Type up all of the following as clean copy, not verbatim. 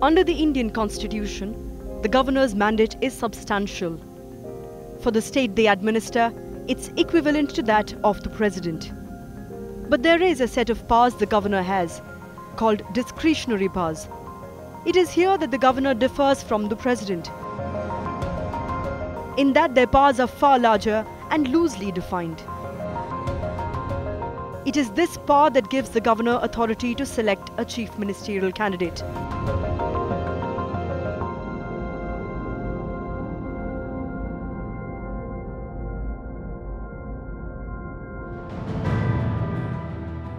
Under the Indian Constitution, the governor's mandate is substantial. For the state they administer, it's equivalent to that of the president. But there is a set of powers the governor has, called discretionary powers. It is here that the governor differs from the president, in that their powers are far larger and loosely defined. It is this power that gives the governor authority to select a chief ministerial candidate.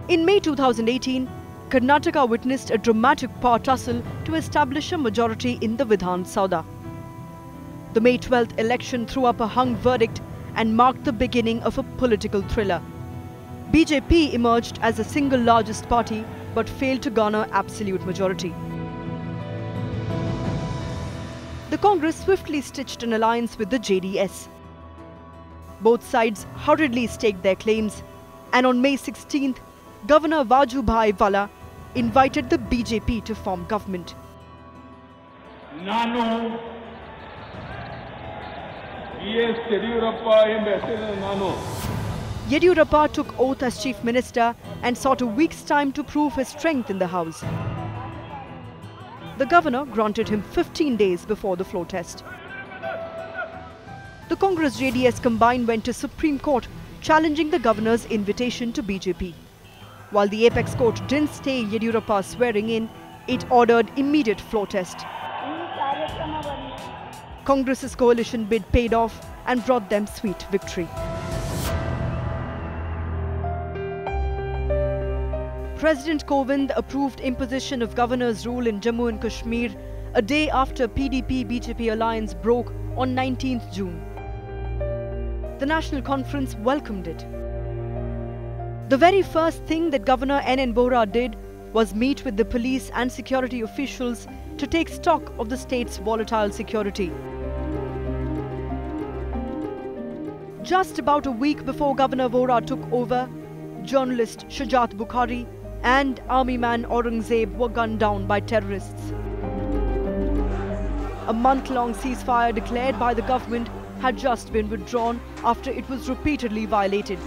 In May 2018, Karnataka witnessed a dramatic power tussle to establish a majority in the Vidhan Sabha. The May 12th election threw up a hung verdict and marked the beginning of a political thriller. BJP emerged as the single largest party but failed to garner absolute majority. The Congress swiftly stitched an alliance with the JDS. Both sides hurriedly staked their claims, and on May 16th, Governor Vajubhai Vala invited the BJP to form government. Yediyurappa took oath as Chief Minister and sought a week's time to prove his strength in the House. The governor granted him 15 days before the floor test. The Congress JDS combined went to Supreme Court challenging the governor's invitation to BJP. While the apex court didn't stay Yediyurappa's swearing in, it ordered immediate floor test. Congress's coalition bid paid off and brought them sweet victory. President Kovind approved imposition of governor's rule in Jammu and Kashmir a day after PDP-BJP alliance broke on 19th June. The National Conference welcomed it. The very first thing that Governor N.N. Bohra did was meet with the police and security officials to take stock of the state's volatile security. Just about a week before Governor Bohra took over, journalist Shujat Bukhari and army man Aurangzeb were gunned down by terrorists. A month-long ceasefire declared by the government had just been withdrawn after it was repeatedly violated.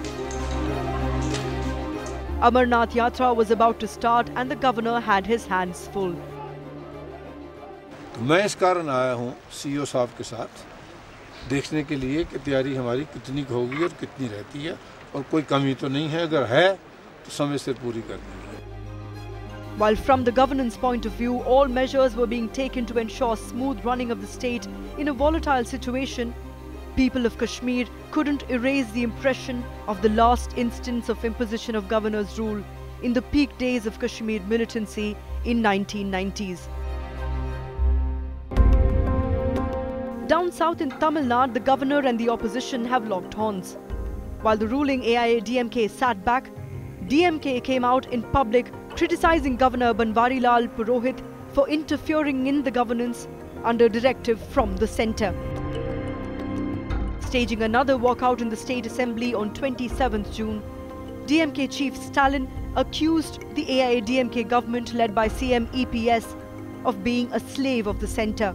Amarnath Yatra was about to start and the governor had his hands full. मैं इस कारण आया हूं CEO साहब के साथ देखने के लिए कि तैयारी हमारी कितनी होगी और कितनी रहती है और कोई कमी तो नहीं है, अगर है तो समय से पूरी कर देंगे. While from the governance point of view, all measures were being taken to ensure smooth running of the state in a volatile situation, people of Kashmir couldn't erase the impression of the last instance of imposition of governor's rule in the peak days of Kashmir militancy in 1990s. Down south in Tamil Nadu, the governor and the opposition have locked horns. While the ruling AIADMK sat back, DMK came out in public criticizing Governor Banwarilal Purohit for interfering in the governance under directive from the centre. Staging another walkout in the State Assembly on 27th June, DMK chief Stalin accused the AIADMK government led by CM EPS of being a slave of the centre.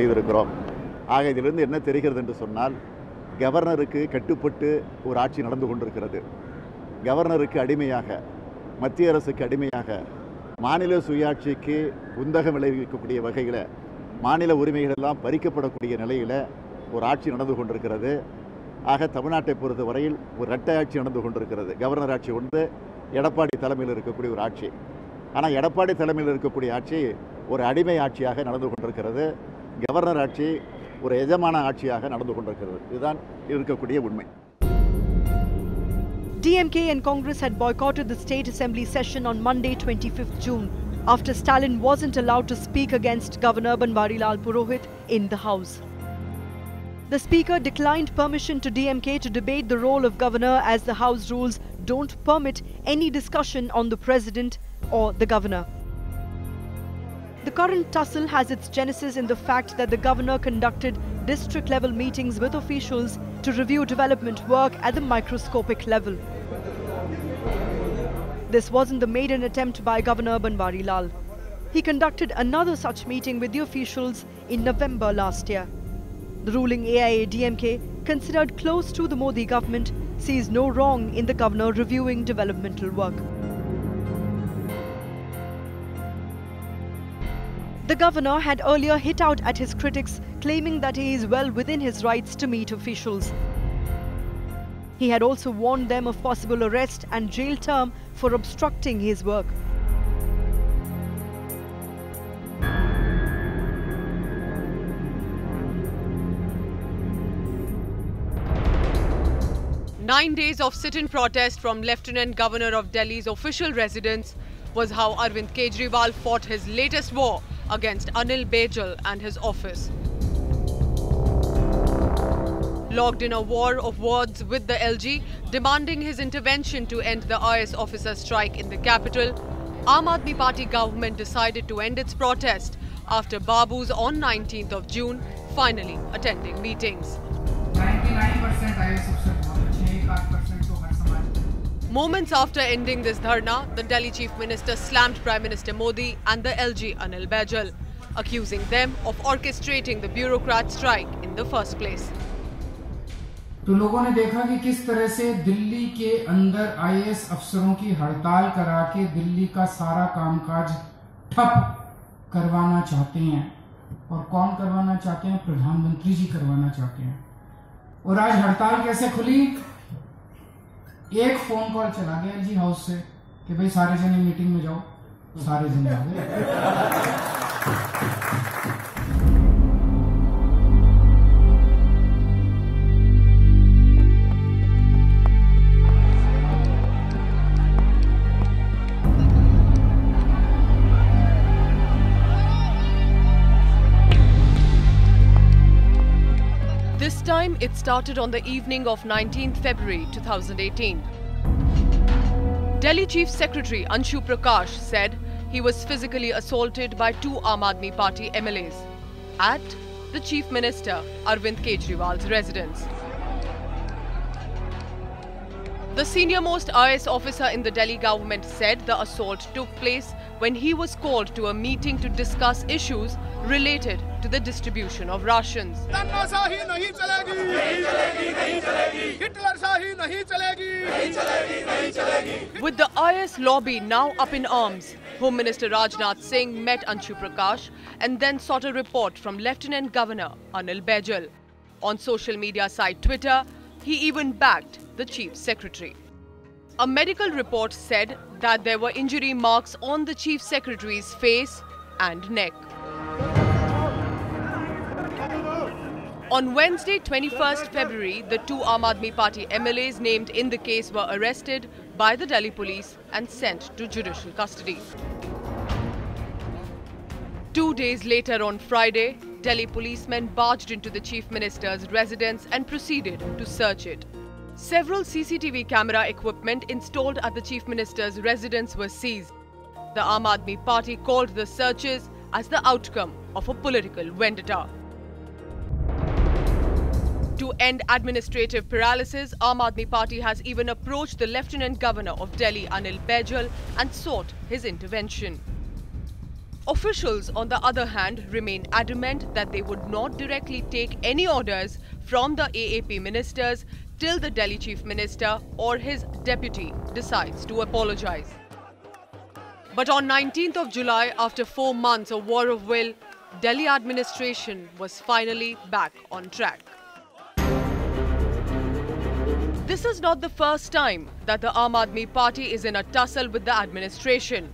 இதிலிருந்து என்ன தெரிகிறது என்று சொன்னால் கவர்னருக்கு கட்டுப்பட்டு ஒரு ஆட்சி நடந்து கொண்டிருக்கிறது. கவர்னருக்கு அடிமையாக, மத்திய அரசுக்கு அடிமையாக, மாநில சுயாட்சிக்கு உந்தகம் விளைவிக்கக்கூடிய வகையில் மாநில உரிமைகள் எல்லாம் பறிக்கப்படக்கூடிய நிலையில் ஒரு ஆட்சி நடந்து கொண்டிருக்கிறது. ஆக தமிழ்நாட்டை பொறுத்த வரையில் ஒரு இரட்டை ஆட்சி நடந்து கொண்டிருக்கிறது. கவர்னர் ஆட்சி ஒன்று, எடப்பாடி தலைமையில் இருக்கக்கூடிய ஒரு ஆட்சி. ஆனால் எடப்பாடி தலைமையில் இருக்கக்கூடிய ஆட்சி ஒரு அடிமை ஆட்சியாக நடந்து கொண்டிருக்கிறது. கவர்னர் ஆட்சி ஒரு எஜமான ஆட்சியாக நடந்து கொண்டிருக்கிறது. இதுதான் இருக்கக்கூடிய உண்மை. DMK and Congress had boycotted the State Assembly session on Monday 25th June after Stalin wasn't allowed to speak against Governor Banwarilal Purohit in the House. The Speaker declined permission to DMK to debate the role of Governor as the House rules don't permit any discussion on the President or the Governor. The current tussle has its genesis in the fact that the Governor conducted district-level meetings with officials to review development work at the microscopic level. This wasn't the maiden attempt by Governor Banwarilal. He conducted another such meeting with the officials in November last year. The ruling AIADMK, considered close to the Modi government, sees no wrong in the governor reviewing developmental work. The governor had earlier hit out at his critics, claiming that he is well within his rights to meet officials. He had also warned them of possible arrest and jail term for obstructing his work. Nine days of sit-in protest from Lieutenant Governor of Delhi's official residence was how Arvind Kejriwal fought his latest war against Anil Bejal and his office. Logged in a war of words with the LG, demanding his intervention to end the IS officer strike in the capital, Aam Aadmi Party government decided to end its protest after Babu's on 19th of June finally attending meetings. 99% IS officer बहुत अच्छे हैं, 1% तो हर समाज। Moments after ending this dharna, the Delhi Chief Minister slammed Prime Minister Modi and the LG Anil Bejal, accusing them of orchestrating the bureaucrat strike in the first place. तो लोगों ने देखा कि किस तरह से दिल्ली के अंदर आईएएस अफसरों की हड़ताल करा के दिल्ली का सारा कामकाज ठप करवाना चाहते हैं। और कौन करवाना चाहते हैं? प्रधानमंत्री जी करवाना चाहते हैं। और आज हड़ताल कैसे खुली? एक फोन कॉल चला गया एलजी हाउस से कि भाई सारे जने मीटिंग में जाओ, सारे जने आ गए। This time, it started on the evening of 19th February 2018. Delhi Chief Secretary Anshu Prakash said he was physically assaulted by two Aam Aadmi Party MLAs at the Chief Minister Arvind Kejriwal's residence. The senior-most IS officer in the Delhi government said the assault took place when he was called to a meeting to discuss issues related to the distribution of rations. With the IS lobby now up in arms, Home Minister Rajnath Singh met Anshu Prakash and then sought a report from Lieutenant Governor Anil Bejal. On social media site Twitter, he even backed the Chief Secretary. A medical report said that there were injury marks on the Chief Secretary's face and neck. On Wednesday, 21st February, the two Aam Aadmi Party MLAs named in the case were arrested by the Delhi police and sent to judicial custody. 2 days later, on Friday, Delhi policemen barged into the Chief Minister's residence and proceeded to search it. Several CCTV camera equipment installed at the Chief Minister's residence were seized. The Aam Aadmi Party called the searches as the outcome of a political vendetta. To end administrative paralysis, Aam Aadmi Party has even approached the Lieutenant Governor of Delhi, Anil Bejal, and sought his intervention. Officials, on the other hand, remain adamant that they would not directly take any orders from the AAP ministers till the Delhi Chief Minister or his deputy decides to apologize. But on 19th of July, after 4 months of war of will, Delhi administration was finally back on track. This is not the first time that the Aam Aadmi Party is in a tussle with the administration.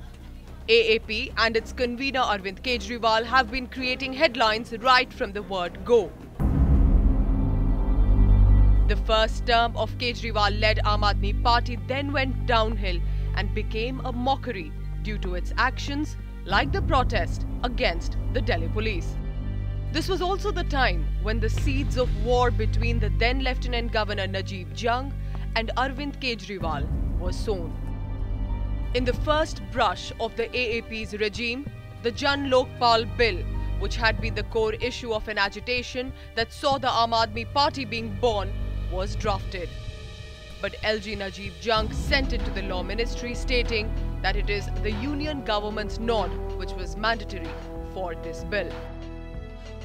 AAP and its convener Arvind Kejriwal have been creating headlines right from the word go. The first term of Kejriwal-led Aam Aadmi Party then went downhill and became a mockery due to its actions like the protest against the Delhi police. This was also the time when the seeds of war between the then Lieutenant Governor Najeeb Jung and Arvind Kejriwal was sown. In the first brush of the AAP's regime, the Jan Lokpal Bill, which had been the core issue of an agitation that saw the Aam Aadmi Party being born, was drafted. But LG Najeeb Jung sent it to the Law Ministry stating that it is the union government's nod which was mandatory for this bill.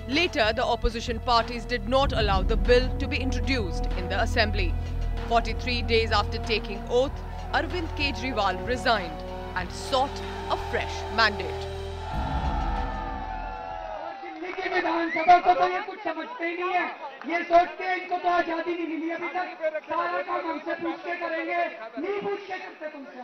Later, the opposition parties did not allow the bill to be introduced in the assembly. 43 days after taking oath, Arvind Kejriwal resigned and sought a fresh mandate. विधानसभा को तो ये कुछ समझते ही नहीं है, ये सोचते हैं इनको तो आजादी नहीं मिली अभी तक, सारा काम हमसे पूछ के करेंगे, नहीं पूछ के करते तुमसे।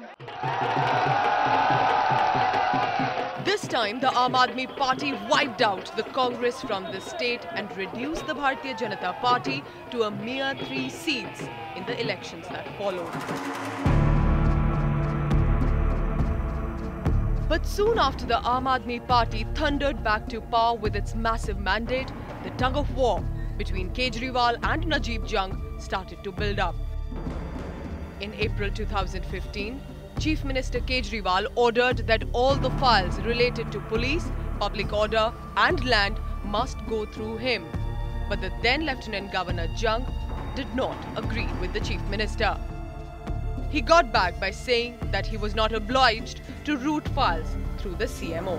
This time, the Aam Aadmi Party wiped out the Congress from the state and reduced the Bharatiya Janata Party to a mere 3 seats in the elections that followed. But soon after the Aam Aadmi Party thundered back to power with its massive mandate, the tug of war between Kejriwal and Najib Jung started to build up. In April 2015, Chief Minister Kejriwal ordered that all the files related to police, public order and land must go through him. But the then Lieutenant Governor Jung did not agree with the Chief Minister. He got back by saying that he was not obliged to route files through the CMO.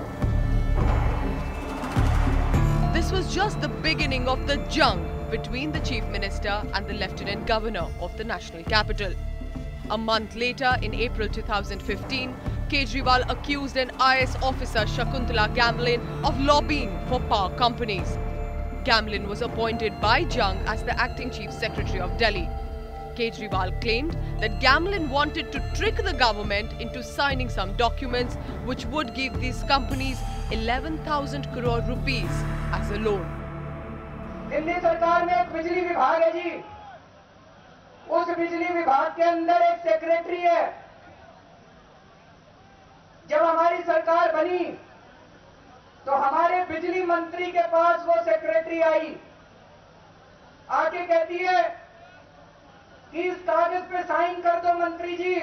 This was just the beginning of the jung between the Chief Minister and the Lieutenant Governor of the national capital. A month later, in April 2015, Kejriwal accused an IS officer, Shakuntala Gamlin, of lobbying for power companies. Gamlin was appointed by Jung as the acting Chief Secretary of Delhi. Kejriwal claimed that Gamlin wanted to trick the government into signing some documents which would give these companies 11,000 crore rupees as a loan. Delhi सरकार में एक बिजली विभाग है जी, उस बिजली विभाग के अंदर एक सेक्रेटरी है। जब हमारी सरकार बनी तो हमारे बिजली मंत्री के पास वो सेक्रेटरी आई, आके कहती है कि इस कागज पे साइन कर दो मंत्री जी।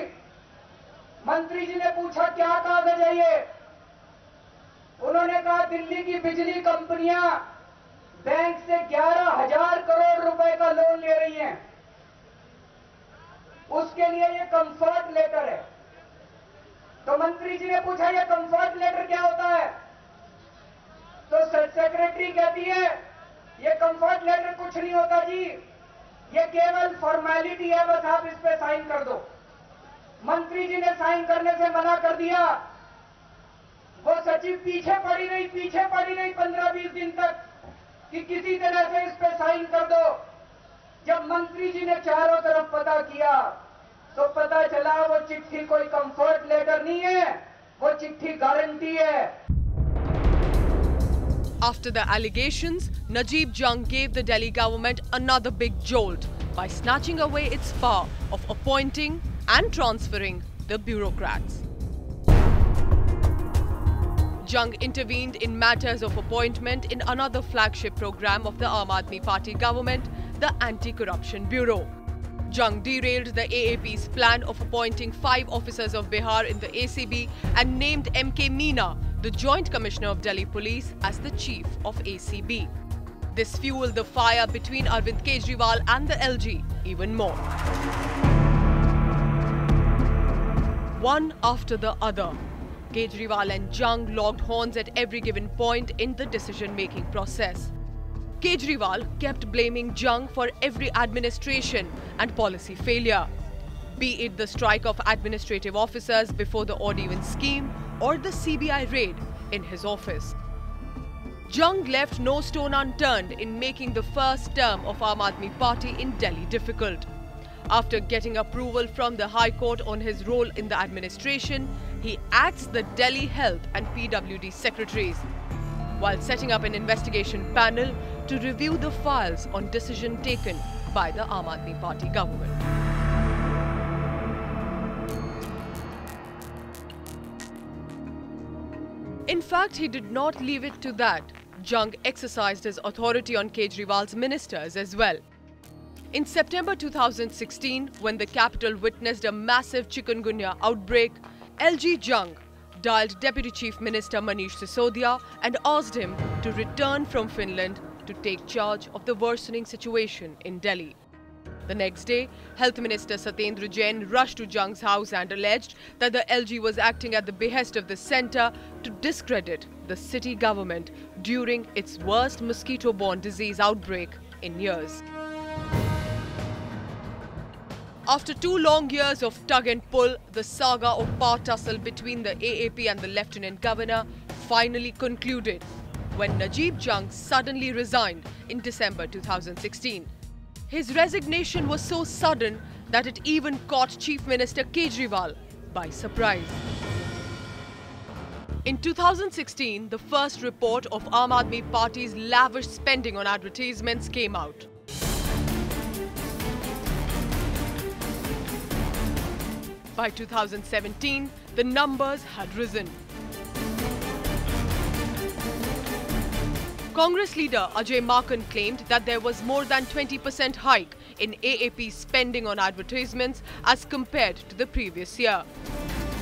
मंत्री जी ने पूछा क्या कागज है ये? उन्होंने कहा दिल्ली की बिजली कंपनियां बैंक से 11,000 करोड़ रुपए का लोन ले रही हैं, उसके लिए ये कंफर्ट लेटर है। तो मंत्री जी ने पूछा ये कंफर्ट लेटर क्या होता है? तो सेक्रेटरी कहती है ये कंफर्ट लेटर कुछ नहीं होता जी, ये केवल फॉर्मेलिटी है, बस आप इस पे साइन कर दो। मंत्री जी ने साइन करने से मना कर दिया। वो सचिव पीछे पड़ी रही 15-20 दिन तक कि किसी तरह से इस पे साइन कर दो। जब मंत्री जी ने चारों तरफ पता किया तो पता चला वो चिट्ठी कोई कंफर्ट लेटर नहीं है, वो चिट्ठी गारंटी है। After the allegations, Najib Jung gave the Delhi government another big jolt by snatching away its power of appointing and transferring the bureaucrats. Jung intervened in matters of appointment in another flagship program of the Aam Aadmi Party government, the Anti-Corruption Bureau. Jung derailed the AAP's plan of appointing 5 officers of Bihar in the ACB and named M.K. Meena, the Joint Commissioner of Delhi Police, as the chief of ACB. This fueled the fire between Arvind Kejriwal and the LG even more. One after the other, Kejriwal and Jung locked horns at every given point in the decision-making process. Kejriwal kept blaming Jung for every administration and policy failure, be it the strike of administrative officers before the odd-even scheme or the CBI raid in his office. Jung left no stone unturned in making the first term of Aam Aadmi Party in Delhi difficult. After getting approval from the High Court on his role in the administration, he axed the Delhi Health and PWD secretaries, while setting up an investigation panel to review the files on decision taken by the Aam Aadmi Party government. In fact, he did not leave it to that. Jung exercised his authority on Kejriwal's ministers as well. In September 2016, when the capital witnessed a massive chikungunya outbreak, LG Jung dialed Deputy Chief Minister Manish Sisodia and asked him to return from Finland to take charge of the worsening situation in Delhi. The next day, Health Minister Satyendra Jain rushed to Jung's house and alleged that the LG was acting at the behest of the centre to discredit the city government during its worst mosquito-borne disease outbreak in years. After 2 long years of tug and pull, the saga of power tussle between the AAP and the Lieutenant Governor finally concluded when Najib Jung suddenly resigned in December 2016. His resignation was so sudden that it even caught Chief Minister Kejriwal by surprise. In 2016, the first report of Aam Aadmi Party's lavish spending on advertisements came out. By 2017, the numbers had risen. Congress leader Ajay Maken claimed that there was more than 20% hike in AAP's spending on advertisements as compared to the previous year.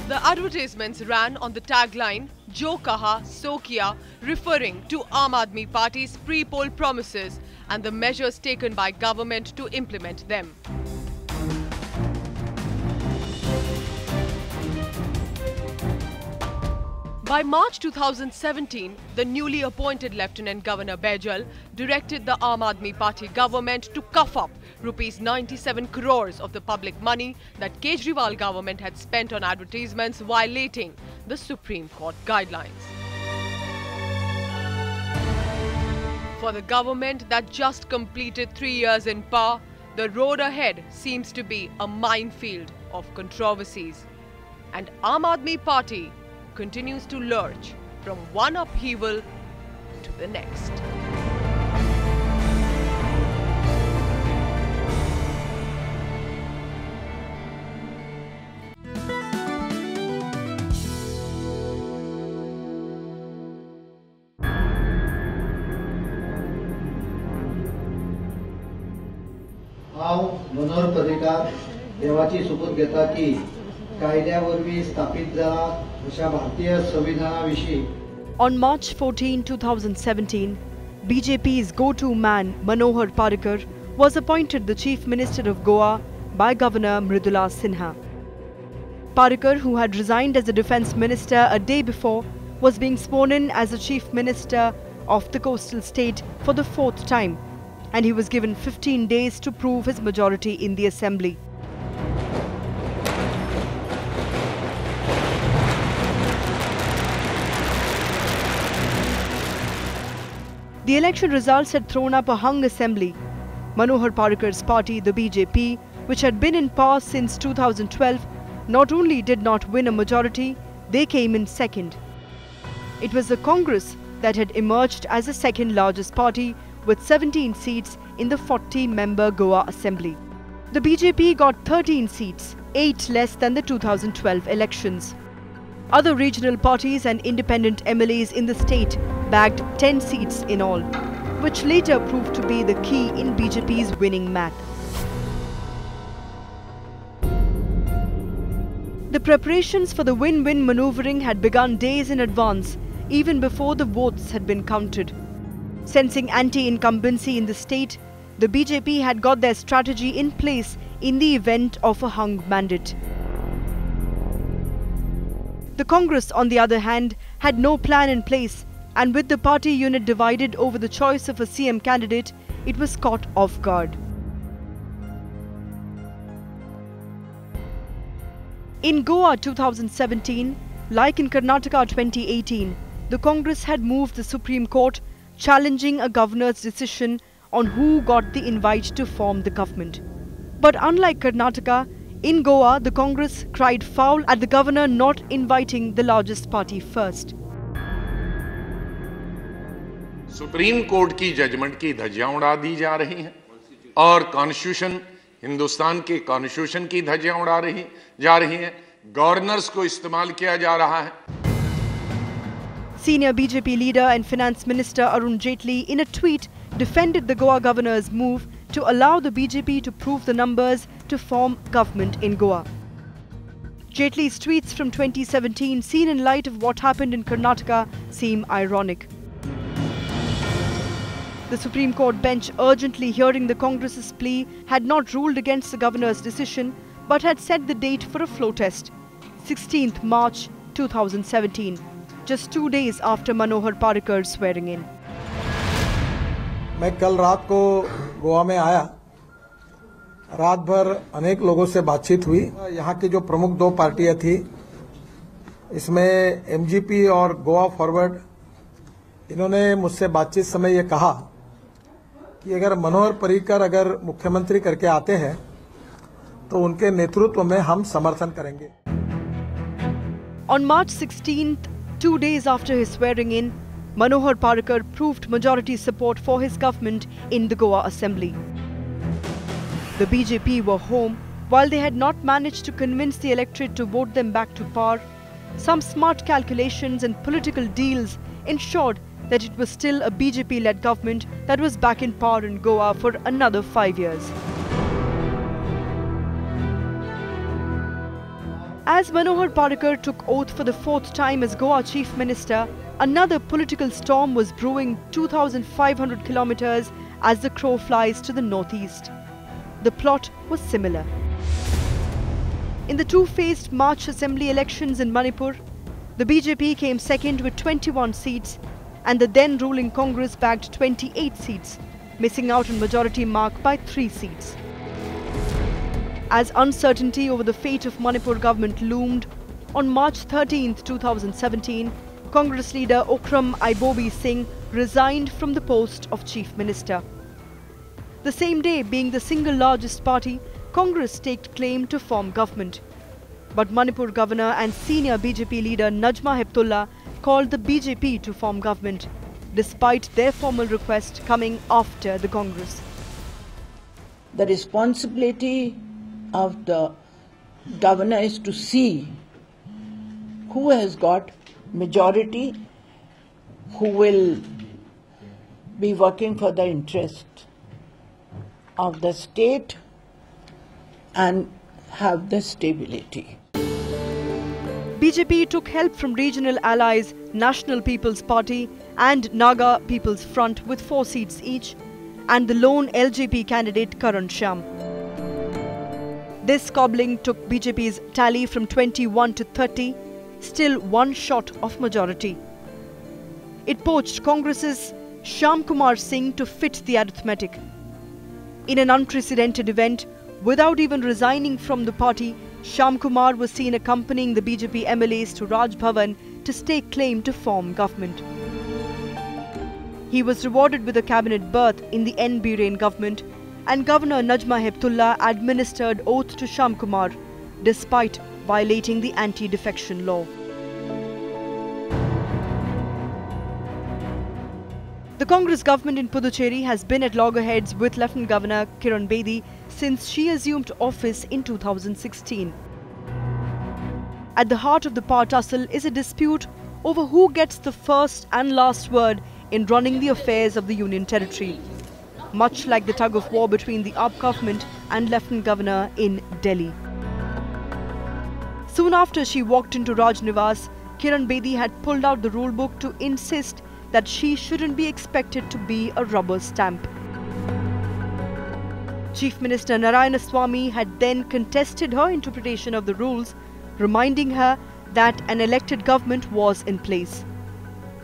The advertisements ran on the tagline "Jo Kaha, So Kiya," referring to Aam Aadmi Party's pre-poll promises and the measures taken by government to implement them. By March 2017, the newly appointed Lieutenant Governor Baijal directed the Aam Aadmi Party government to cough up rupees 97 crores of the public money that Kejriwal government had spent on advertisements violating the Supreme Court guidelines. For the government that just completed 3 years in power, the road ahead seems to be a minefield of controversies. And Aam Aadmi Party continues to lurch from one upheaval to the next. Manohar Parrikar देवाची सुपूत घेता की कायद्यावरवी स्थापित जाला अशा भारतीय संविधानाविषयी. On March 14, 2017, BJP's go-to man Manohar Parrikar was appointed the Chief Minister of Goa by Governor Mridula Sinha. Parrikar, who had resigned as the Defence Minister a day before, was being sworn in as the Chief Minister of the coastal state for the 4th time, and he was given 15 days to prove his majority in the Assembly. The election results had thrown up a hung assembly. Manohar Parrikar's party, the BJP, which had been in power since 2012, not only did not win a majority, they came in second. It was the Congress that had emerged as the second largest party with 17 seats in the 40-member Goa Assembly. The BJP got 13 seats, 8 less than the 2012 elections. Other regional parties and independent MLAs in the state bagged 10 seats in all, which later proved to be the key in BJP's winning math. The preparations for the win-win manoeuvring had begun days in advance, even before the votes had been counted. Sensing anti-incumbency in the state, the BJP had got their strategy in place in the event of a hung mandate. The Congress, on the other hand, had no plan in place, and with the party unit divided over the choice of a CM candidate, it was caught off guard. In Goa 2017, like in Karnataka 2018, the Congress had moved the Supreme Court, challenging a governor's decision on who got the invite to form the government. But unlike Karnataka, in Goa, the Congress cried foul at the governor not inviting the largest party first. Supreme court की judgement की धज्जियां उड़ा दी जा रही हैं और constitution, Hindustan के constitution की धज्जियां उड़ा जा रही हैं, गवर्नर्स को इस्तेमाल किया जा रहा है. Senior BJP leader and Finance Minister Arun Jaitley, in a tweet, defended the Goa governor's move to allow the BJP to prove the numbers to form government in Goa. Jaitley's tweets from 2017, seen in light of what happened in Karnataka, seem ironic. The Supreme Court bench, urgently hearing the Congress's plea, had not ruled against the governor's decision but had set the date for a floor test, 16th March 2017, just 2 days after Manohar Parikar's swearing in. मैं कल रात को गोवा में आया, रात भर अनेक लोगों से बातचीत हुई। यहाँ की जो प्रमुख दो पार्टियां थी, इसमें एमजीपी और गोवा फॉरवर्ड, इन्होंने मुझसे बातचीत समय ये कहा कि अगर मनोहर पर्रिकर अगर मुख्यमंत्री करके आते हैं तो उनके नेतृत्व में हम समर्थन करेंगे। On March 16th, 2 days after his swearing in, Manohar Parrikar proved majority support for his government in the Goa Assembly. The BJP were home. While they had not managed to convince the electorate to vote them back to power, some smart calculations and political deals ensured that it was still a BJP-led government that was back in power in Goa for another 5 years. As Manohar Parrikar took oath for the 4th time as Goa Chief Minister, another political storm was brewing 2,500 kilometers as the crow flies to the northeast. The plot was similar. In the two-phased March Assembly elections in Manipur, the BJP came second with 21 seats and the then ruling Congress bagged 28 seats, missing out on majority mark by 3 seats. As uncertainty over the fate of Manipur government loomed, on March 13, 2017, Congress leader Okram Aibobi Singh resigned from the post of Chief Minister. The same day, being the single largest party, Congress staked claim to form government. But Manipur governor and senior BJP leader Najma Heptullah called the BJP to form government, despite their formal request coming after the Congress. The responsibility of the governor is to see who has got majority, who will be working for the interest of the state and have the stability. BJP took help from regional allies National People's Party and Naga People's Front with 4 seats each, and the lone LJP candidate Karan Shyam. This squabbling took BJP's tally from 21 to 30, still one short of majority. It poached Congress's Shyam Kumar Singh to fit the arithmetic. In an unprecedented event, without even resigning from the party, Shyam Kumar was seen accompanying the BJP MLAs to Raj Bhavan to stake claim to form government. He was rewarded with a cabinet berth in the N. Biren government, and Governor Najma Heptullah administered oath to Shyam Kumar, despite violating the anti-defection law. The Congress government in Puducherry has been at loggerheads with Lieutenant Governor Kiran Bedi since she assumed office in 2016. At the heart of the power tussle is a dispute over who gets the first and last word in running the affairs of the Union Territory, much like the tug of war between the AAP government and Lieutenant Governor in Delhi. Soon after she walked into Raj Niwas, Kiran Bedi had pulled out the rulebook to insist that she shouldn't be expected to be a rubber stamp. Chief Minister Narayanaswamy had then contested her interpretation of the rules, reminding her that an elected government was in place.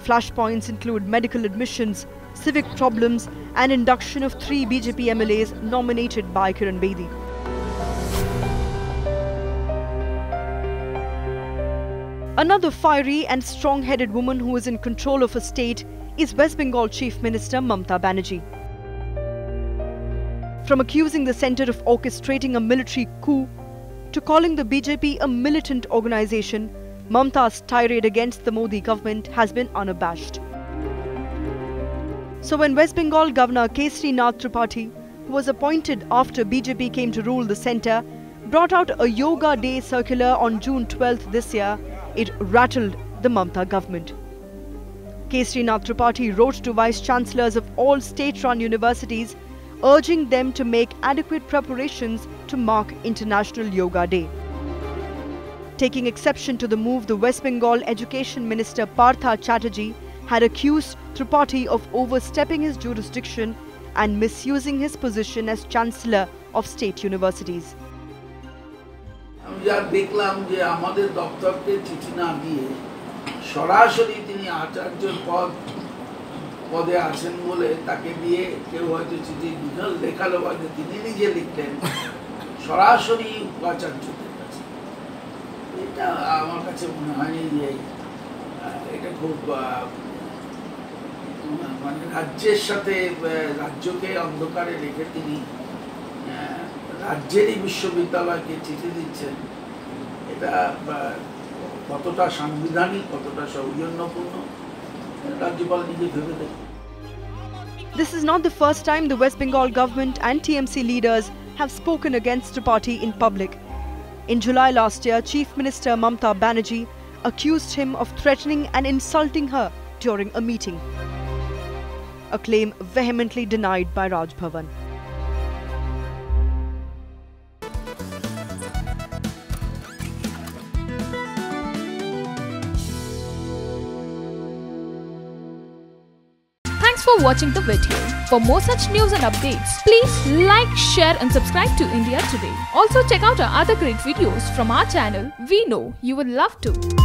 Flashpoints include medical admissions, civic problems and induction of 3 BJP MLAs nominated by Kiran Bedi. Another fiery and strong-headed woman who is in control of her state is West Bengal Chief Minister Mamata Banerjee. From accusing the centre of orchestrating a military coup to calling the BJP a militant organisation, Mamata's tirade against the Modi government has been unabashed. So when West Bengal Governor Kesri Nath Tripathi, who was appointed after BJP came to rule the centre, brought out a Yoga Day circular on June 12th this year, it rattled the Mamata government. Kesri Nath Tripathi wrote to Vice-Chancellors of all state-run universities, urging them to make adequate preparations to mark International Yoga Day. Taking exception to the move, the West Bengal Education Minister Partha Chatterjee had accused Tripathi of overstepping his jurisdiction and misusing his position as Chancellor of state universities. যা দেখলাম যে আমাদের দপ্তরকে চিঠি না দিয়ে সরাসরি তিনি আচার্যের পদে আছেন বলে তাকে দিয়ে কেউ হয়তো চিঠি দেখালো বা তিনি নিজে লিখলেন সরাসরি উপাচার্যদের কাছে। এটা আমার কাছে মনে হয়নি যে এটা খুব মানে রাজ্যের সাথে রাজ্যকে অন্ধকারে রেখে তিনি রাজ্যেরই বিশ্ববিদ্যালয়কে চিঠি দিচ্ছেন। এটা কতটা সাংবিধানিক কতটা সৌজন্যপূর্ণ রাজ্যপাল নিজে ভেবে দেখেন। This is not the first time the West Bengal government and TMC leaders have spoken against Tripathi in public. In July last year, Chief Minister Mamata Banerjee accused him of threatening and insulting her during a meeting, a claim vehemently denied by Raj Bhavan. Thanks for watching the video. For more such news and updates, please like, share and subscribe to India Today. Also check out our other great videos from our channel. We know you will love to.